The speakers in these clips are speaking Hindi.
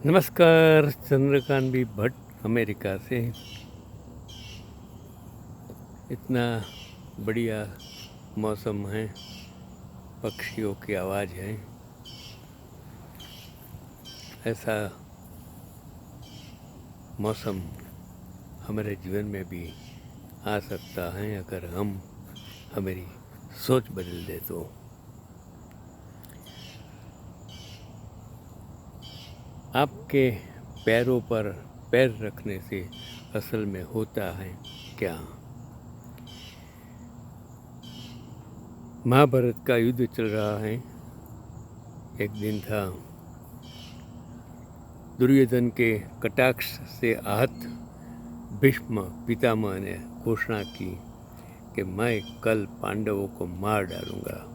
नमस्कार। चंद्रकांत भी भट्ट अमेरिका से। इतना बढ़िया मौसम है, पक्षियों की आवाज़ है। ऐसा मौसम हमारे जीवन में भी आ सकता है अगर हम हमारी सोच बदल दे तो। आपके पैरों पर पैर रखने से असल में होता है क्या? महाभारत का युद्ध चल रहा है। एक दिन था, दुर्योधन के कटाक्ष से आहत भीष्म पितामह ने घोषणा की कि मैं कल पांडवों को मार डालूंगा।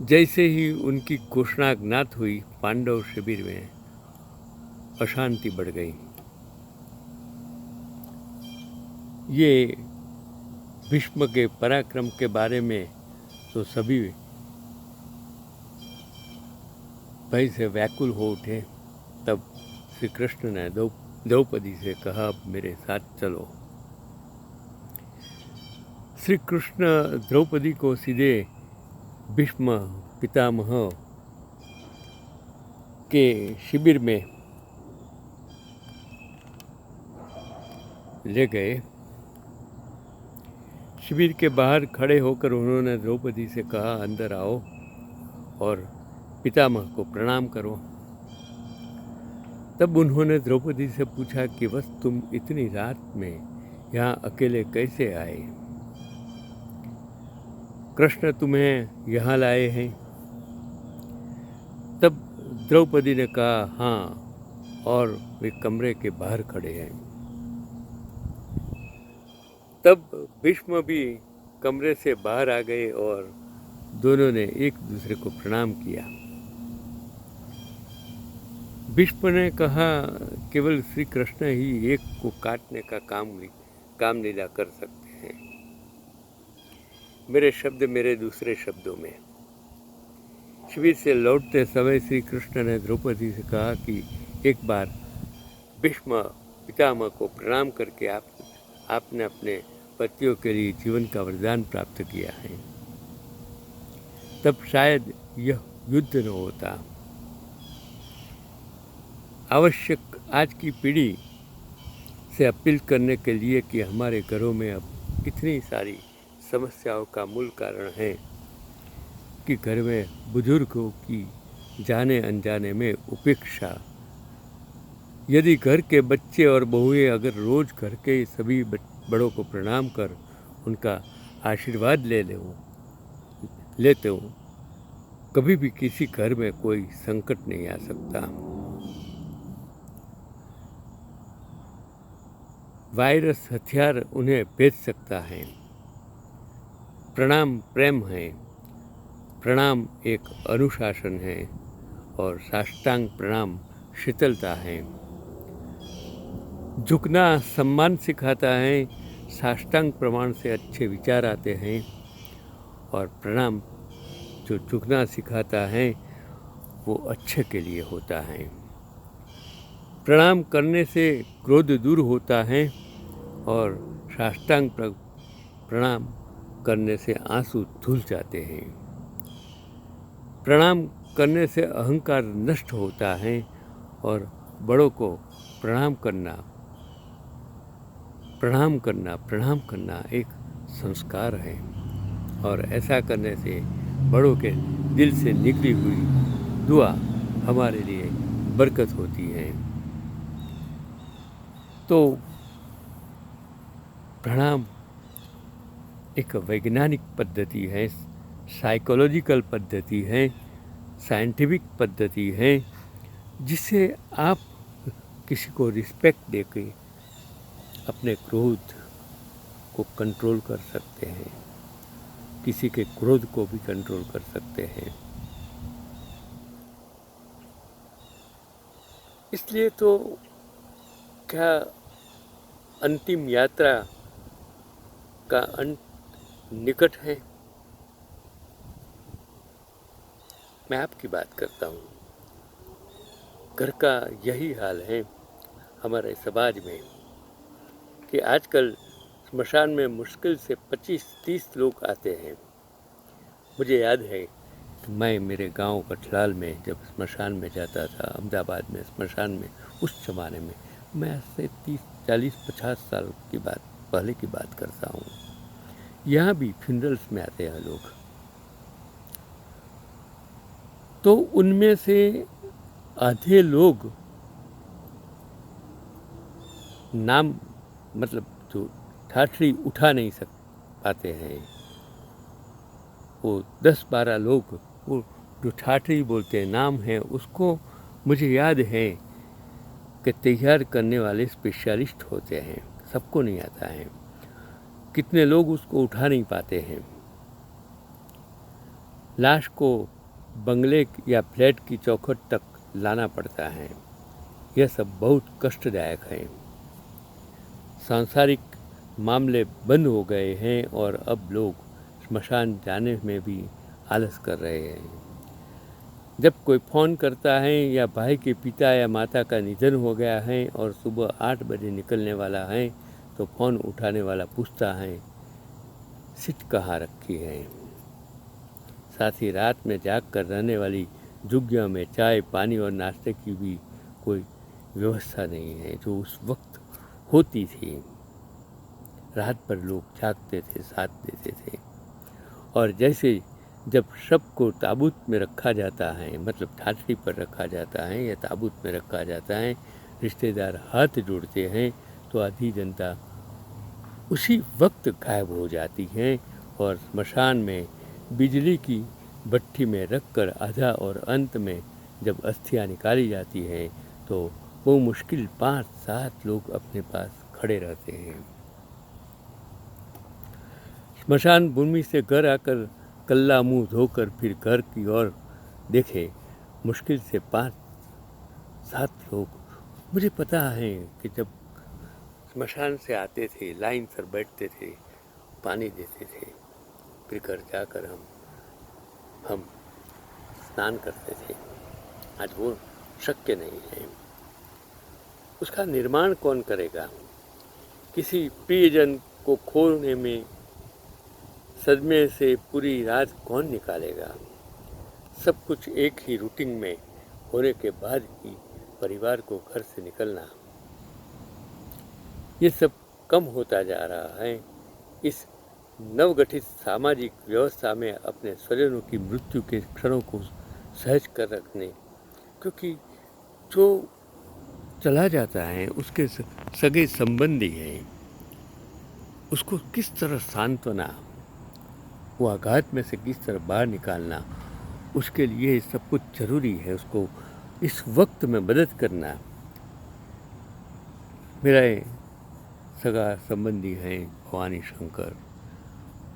जैसे ही उनकी घोषणा ज्ञात हुई, पांडव शिविर में अशांति बढ़ गई। ये भीष्म के पराक्रम के बारे में तो सभी भय से व्याकुल हो उठे। तब श्री कृष्ण ने द्रौपदी से कहा, अब मेरे साथ चलो। श्री कृष्ण द्रौपदी को सीधे भीष्म पितामह के शिविर में ले गए। शिविर के बाहर खड़े होकर उन्होंने द्रौपदी से कहा, अंदर आओ और पितामह को प्रणाम करो। तब उन्होंने द्रौपदी से पूछा कि बस तुम इतनी रात में यहाँ अकेले कैसे आए? कृष्ण तुम्हें यहाँ लाए हैं? तब द्रौपदी ने कहा, हाँ, और वे कमरे के बाहर खड़े हैं। तब भीष्म भी कमरे से बाहर आ गए और दोनों ने एक दूसरे को प्रणाम किया। भीष्म ने कहा, केवल श्री कृष्ण ही एक को काटने का काम लीला कर सकते हैं। मेरे शब्द मेरे दूसरे शब्दों में। शिविर से लौटते समय श्री कृष्ण ने द्रौपदी से कहा कि एक बार भीष्म पितामह को प्रणाम करके आपने अपने पतियों के लिए जीवन का वरदान प्राप्त किया है। तब शायद यह युद्ध न होता। आवश्यक आज की पीढ़ी से अपील करने के लिए कि हमारे घरों में अब इतनी सारी समस्याओं का मूल कारण है कि घर में बुजुर्गों की जाने अनजाने में उपेक्षा। यदि घर के बच्चे और बहुएं अगर रोज घर के सभी बड़ों को प्रणाम कर उनका आशीर्वाद लेते हो, कभी भी किसी घर में कोई संकट नहीं आ सकता। वायरस हथियार उन्हें भेज सकता है। प्रणाम प्रेम है, प्रणाम एक अनुशासन है और साष्टांग प्रणाम शीतलता है। झुकना सम्मान सिखाता है, साष्टांग प्रमाण से अच्छे विचार आते हैं और प्रणाम जो झुकना सिखाता है वो अच्छे के लिए होता है। प्रणाम करने से क्रोध दूर होता है और साष्टांग प्रणाम करने से आंसू धुल जाते हैं। प्रणाम करने से अहंकार नष्ट होता है और बड़ों को प्रणाम करना एक संस्कार है और ऐसा करने से बड़ों के दिल से निकली हुई दुआ हमारे लिए बरकत होती है। तो प्रणाम एक वैज्ञानिक पद्धति है, साइकोलॉजिकल पद्धति है, साइंटिफिक पद्धति है, जिससे आप किसी को रिस्पेक्ट देकर अपने क्रोध को कंट्रोल कर सकते हैं, किसी के क्रोध को भी कंट्रोल कर सकते हैं। इसलिए तो क्या अंतिम यात्रा का अंत निकट है। मैं आपकी बात करता हूँ। घर का यही हाल है हमारे समाज में कि आजकल स्मशान में मुश्किल से 25-30 लोग आते हैं। मुझे याद है कि मैं मेरे गांव कठलाल में जब स्मशान में जाता था, अहमदाबाद में स्मशान में, उस ज़माने में, मैं आज से 30-40-50 साल की बात पहले की बात करता हूँ। यहाँ भी फ्यूनरल्स में आते हैं लोग, तो उनमें से आधे लोग नाम मतलब जो ठाठरी उठा नहीं पाते हैं, वो 10-12 लोग वो जो ठाठरी बोलते हैं नाम है, उसको मुझे याद है कि तैयार करने वाले स्पेशलिस्ट होते हैं, सबको नहीं आता है। कितने लोग उसको उठा नहीं पाते हैं। लाश को बंगले या फ्लैट की चौखट तक लाना पड़ता है। यह सब बहुत कष्टदायक है। सांसारिक मामले बंद हो गए हैं और अब लोग स्मशान जाने में भी आलस कर रहे हैं। जब कोई फ़ोन करता है या भाई के पिता या माता का निधन हो गया है और सुबह 8 बजे निकलने वाला है, तो फ़ोन उठाने वाला पूछता है सीट कहाँ रखी है। साथ ही रात में जाग कर रहने वाली झुग्गियों में चाय पानी और नाश्ते की भी कोई व्यवस्था नहीं है जो उस वक्त होती थी। रात भर लोग जागते थे, साथ देते थे, और जैसे जब शव को ताबूत में रखा जाता है, मतलब ठाठरी पर रखा जाता है या ताबूत में रखा जाता है, रिश्तेदार हाथ जोड़ते हैं, तो आधी जनता उसी वक्त गायब हो जाती है और स्मशान में बिजली की भट्ठी में रखकर आधा, और अंत में जब अस्थियां निकाली जाती हैं तो वो मुश्किल 5-7 लोग अपने पास खड़े रहते हैं। स्मशान भूमि से घर आकर कल्ला मुंह धोकर फिर घर की ओर देखे मुश्किल से 5-7 लोग। मुझे पता है कि जब स्मशान से आते थे, लाइन पर बैठते थे, पानी देते थे, फिर घर जाकर हम स्नान करते थे। आज वो शक्य नहीं है। उसका निर्माण कौन करेगा? किसी प्रियजन को खोने में सदमे से पूरी रात कौन निकालेगा? सब कुछ एक ही रूटीन में होने के बाद ही परिवार को घर से निकलना, ये सब कम होता जा रहा है। इस नवगठित सामाजिक व्यवस्था में अपने स्वजनों की मृत्यु के क्षणों को सहज कर रखने, क्योंकि जो चला जाता है उसके सगे संबंधी हैं, उसको किस तरह सांत्वना, वो आघात में से किस तरह बाहर निकालना, उसके लिए सब कुछ जरूरी है। उसको इस वक्त में मदद करना। मेरा सगा संबंधी हैं भवानी शंकर,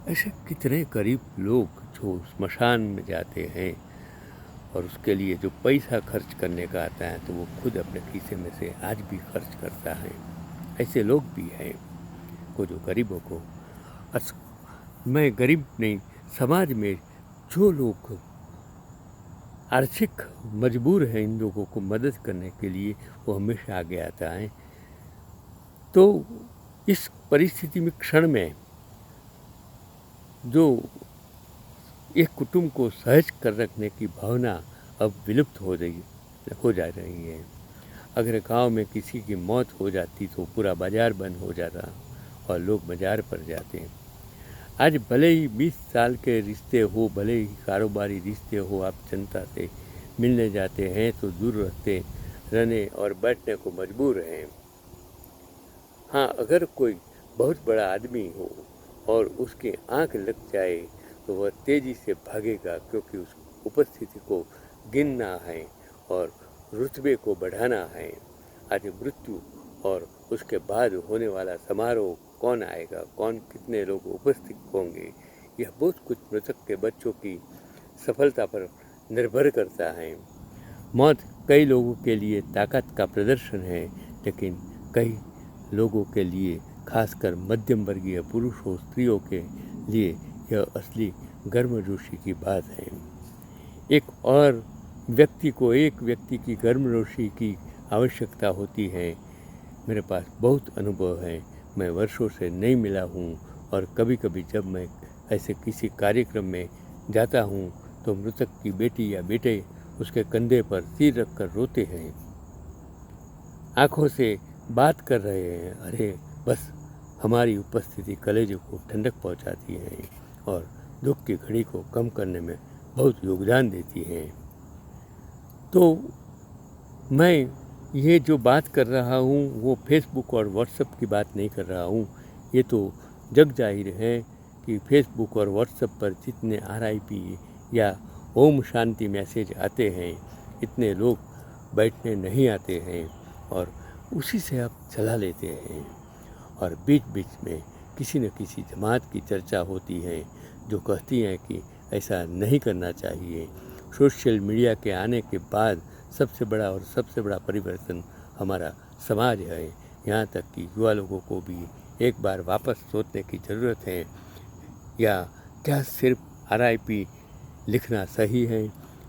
ऐसे कितने गरीब लोग जो स्मशान में जाते हैं और उसके लिए जो पैसा खर्च करने का आता है तो वो खुद अपने खीसे में से आज भी खर्च करता है। ऐसे लोग भी हैं को जो गरीबों को, मैं गरीब नहीं, समाज में जो लोग आर्थिक मजबूर हैं, इन लोगों को मदद करने के लिए वो हमेशा आगे आता है। तो इस परिस्थिति में क्षण में जो एक कुटुंब को सहज कर रखने की भावना अब विलुप्त हो जा रही है। अगर गांव में किसी की मौत हो जाती तो पूरा बाजार बंद हो जाता और लोग बाजार पर जाते। आज भले ही 20 साल के रिश्ते हो, भले ही कारोबारी रिश्ते हो, आप जनता से मिलने जाते हैं तो दूर रहने और बैठने को मजबूर हैं। हाँ, अगर कोई बहुत बड़ा आदमी हो और उसकी आंख लग जाए तो वह तेज़ी से भागेगा, क्योंकि उस उपस्थिति को गिनना है और रुतबे को बढ़ाना है। आज मृत्यु और उसके बाद होने वाला समारोह, कौन आएगा, कौन, कितने लोग उपस्थित होंगे, यह बहुत कुछ मृतक के बच्चों की सफलता पर निर्भर करता है। मौत कई लोगों के लिए ताकत का प्रदर्शन है, लेकिन कई लोगों के लिए, खासकर मध्यम वर्गीय पुरुषों स्त्रियों के लिए, यह असली गर्मजोशी की बात है। एक और व्यक्ति को एक व्यक्ति की गर्मजोशी की आवश्यकता होती है। मेरे पास बहुत अनुभव है, मैं वर्षों से नहीं मिला हूँ और कभी कभी जब मैं ऐसे किसी कार्यक्रम में जाता हूँ तो मृतक की बेटी या बेटे उसके कंधे पर सिर रखकर रोते हैं, आंखों से बात कर रहे हैं। अरे बस हमारी उपस्थिति कलेजे को ठंडक पहुँचाती है और दुख की घड़ी को कम करने में बहुत योगदान देती है। तो मैं ये जो बात कर रहा हूँ वो फेसबुक और व्हाट्सएप की बात नहीं कर रहा हूँ। ये तो जग जाहिर है कि फेसबुक और व्हाट्सएप पर जितने RIP या ओम शांति मैसेज आते हैं, इतने लोग बैठने नहीं आते हैं और उसी से आप चला लेते हैं। और बीच बीच में किसी न किसी जमात की चर्चा होती है जो कहती है कि ऐसा नहीं करना चाहिए। सोशल मीडिया के आने के बाद सबसे बड़ा परिवर्तन हमारा समाज है। यहाँ तक कि युवा लोगों को भी एक बार वापस सोचने की ज़रूरत है, या क्या सिर्फ RIP लिखना सही है?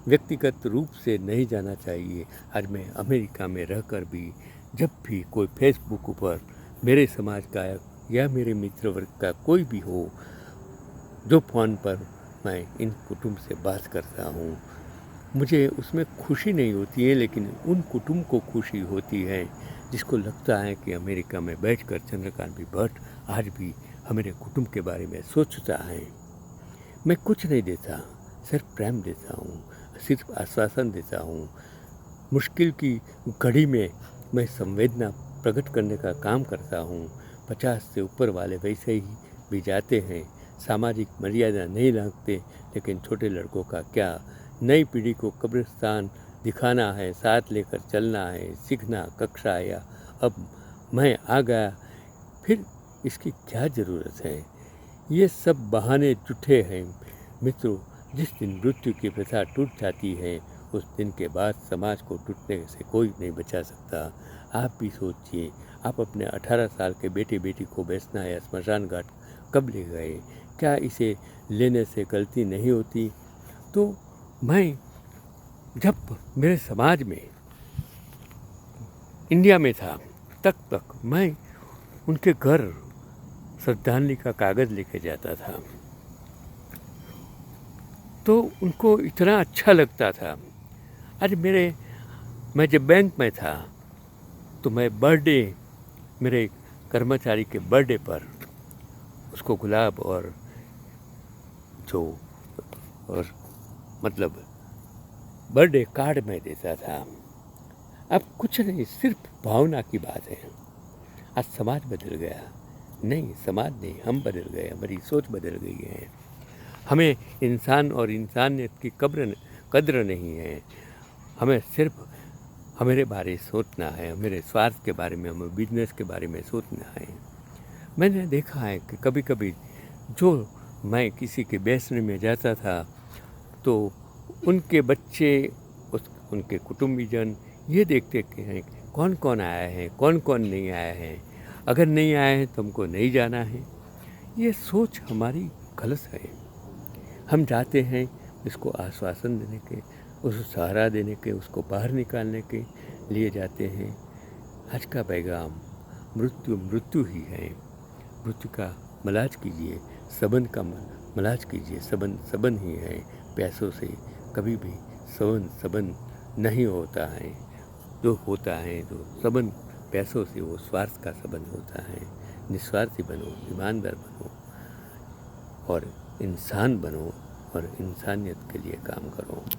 व्यक्तिगत रूप से नहीं जाना चाहिए। आज मैं अमेरिका में रहकर भी जब भी कोई फेसबुक पर मेरे समाज का या मेरे मित्र वर्ग का कोई भी हो, जो फ़ोन पर मैं इन कुटुंब से बात करता हूँ, मुझे उसमें खुशी नहीं होती है, लेकिन उन कुटुंब को खुशी होती है जिसको लगता है कि अमेरिका में बैठकर चंद्रकांत भट्ट आज भी हमारे कुटुंब के बारे में सोचता है। मैं कुछ नहीं देता, सिर्फ प्रेम देता हूँ, सिर्फ आश्वासन देता हूँ। मुश्किल की घड़ी में मैं संवेदना प्रकट करने का काम करता हूँ। 50 से ऊपर वाले वैसे ही भी जाते हैं, सामाजिक मर्यादा नहीं रखते, लेकिन छोटे लड़कों का क्या? नई पीढ़ी को कब्रिस्तान दिखाना है, साथ लेकर चलना है, सीखना कक्षा आया, अब मैं आ गया, फिर इसकी क्या ज़रूरत है? ये सब बहाने झूठे हैं मित्रों। जिस दिन मृत्यु की प्रथा टूट जाती है, उस दिन के बाद समाज को टूटने से कोई नहीं बचा सकता। आप भी सोचिए, आप अपने 18 साल के बेटे बेटी को बेचना या स्मशान घाट कब ले गए? क्या इसे लेने से गलती नहीं होती? तो मैं जब मेरे समाज में इंडिया में था तक मैं उनके घर श्रद्धांजलि का कागज़ लेके जाता था, तो उनको इतना अच्छा लगता था। आज मैं जब बैंक में था तो मैं मेरे कर्मचारी के बर्थडे पर उसको गुलाब और बर्थडे कार्ड में देता था। अब कुछ नहीं, सिर्फ भावना की बात है। आज समाज बदल गया? नहीं, समाज नहीं, हम बदल गए, हमारी सोच बदल गई है। हमें इंसान और इंसानियत की कद्र नहीं है। हमें सिर्फ हमारे बारे सोचना है, मेरे स्वार्थ के बारे में, हमें बिजनेस के बारे में सोचना है। मैंने देखा है कि कभी कभी जो मैं किसी के बेचने में जाता था तो उनके बच्चे, उनके कुटुंबीजन ये देखते हैं कौन कौन आया है, कौन कौन नहीं आया है, अगर नहीं आया है तो हमको नहीं जाना है। ये सोच हमारी गलत है। हम जाते हैं इसको आश्वासन देने के, उसको सहारा देने के, उसको बाहर निकालने के लिए जाते हैं। आज का पैगाम मृत्यु ही है। मृत्यु का मलाज कीजिए, सबन का मलाज कीजिए। सबन ही है। पैसों से कभी भी सबन नहीं होता है। जो होता है तो सबन पैसों से, वो स्वार्थ का सबन होता है। निस्वार्थी बनो, ईमानदार बनो और इंसान बनो और इंसानियत के लिए काम करो।